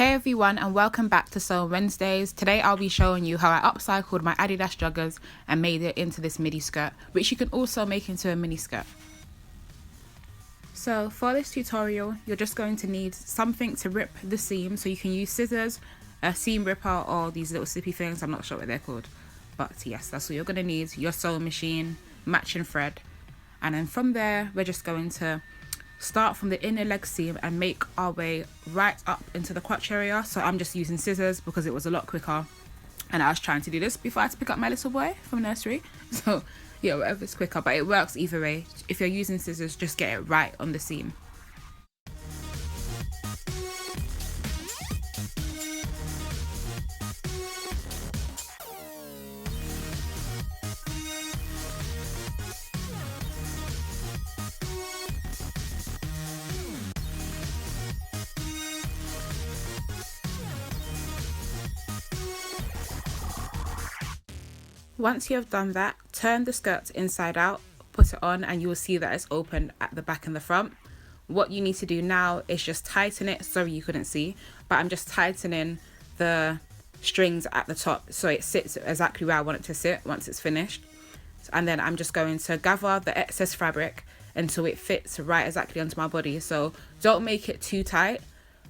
Hey everyone, and welcome back to Sew Wednesdays. Today I'll be showing you how I upcycled my Adidas joggers and made it into this midi skirt, which you can also make into a mini skirt. So for this tutorial, you're just going to need something to rip the seam, so you can use scissors, a seam ripper, or these little slippy things. I'm not sure what they're called, but yes, that's what you're going to need. Your sewing machine, matching thread, and then from there we're just going to start from the inner leg seam and make our way right up into the crotch area. So I'm just using scissors because it was a lot quicker, and I was trying to do this before I had to pick up my little boy from nursery. So yeah, whatever's quicker, but it works either way. If you're using scissors, just get it right on the seam. Once you have done that, turn the skirt inside out, put it on, and you will see that it's open at the back and the front. What you need to do now is just tighten it. Sorry you couldn't see, but I'm just tightening the strings at the top so it sits exactly where I want it to sit once it's finished. And then I'm just going to gather the excess fabric until it fits right exactly onto my body. So don't make it too tight,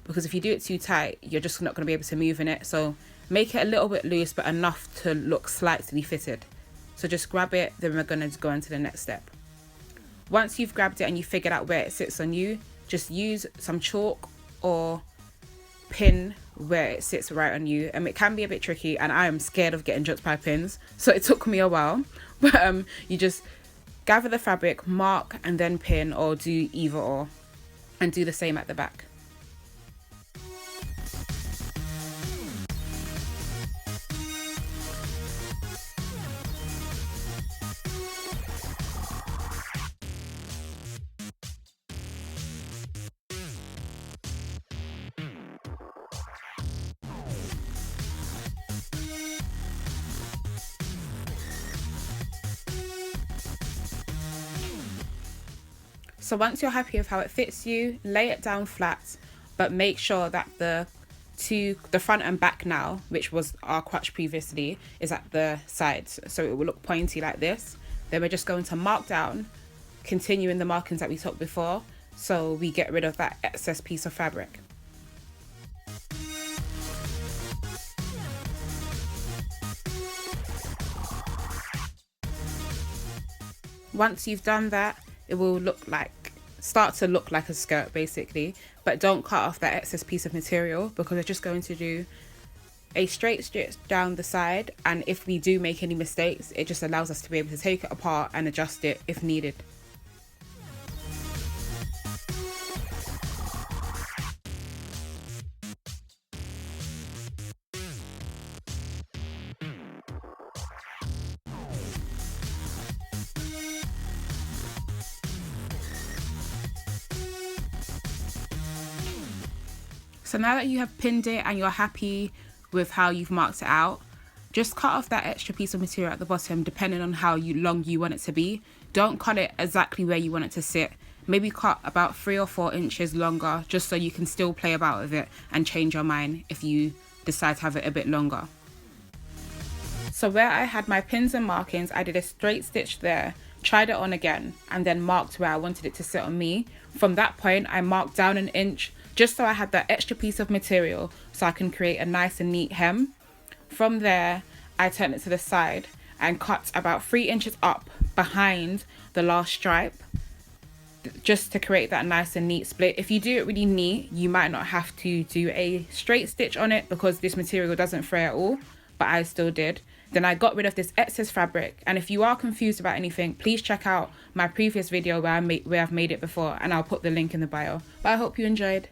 because if you do it too tight, you're just not going to be able to move in it. So make it a little bit loose, but enough to look slightly fitted. So just grab it, then we're going to go into the next step. Once you've grabbed it and you figured out where it sits on you, just use some chalk or pin where it sits right on you. It can be a bit tricky, and I am scared of getting jumped by pins, so it took me a while. But you just gather the fabric, mark, and then pin, or do either or, and do the same at the back. So once you're happy with how it fits you, lay it down flat, but make sure that the front and back now, which was our crotch previously, is at the sides, so it will look pointy like this. Then we're just going to mark down, continuing the markings that we took before, so we get rid of that excess piece of fabric. Once you've done that, it will start to look like a skirt basically, but don't cut off that excess piece of material, because we're just going to do a straight stitch down the side, and if we do make any mistakes, it just allows us to be able to take it apart and adjust it if needed. So now that you have pinned it and you're happy with how you've marked it out, just cut off that extra piece of material at the bottom, depending on how long you want it to be. Don't cut it exactly where you want it to sit. Maybe cut about 3 or 4 inches longer, just so you can still play about with it and change your mind if you decide to have it a bit longer. So where I had my pins and markings, I did a straight stitch there, tried it on again, and then marked where I wanted it to sit on me. From that point, I marked down 1 inch, just so I had that extra piece of material so I can create a nice and neat hem. From there, I turned it to the side and cut about 3 inches up behind the last stripe, just to create that nice and neat split. If you do it really neat, you might not have to do a straight stitch on it because this material doesn't fray at all, but I still did. Then I got rid of this excess fabric, and if you are confused about anything, please check out my previous video where I've made it before, and I'll put the link in the bio. But I hope you enjoyed.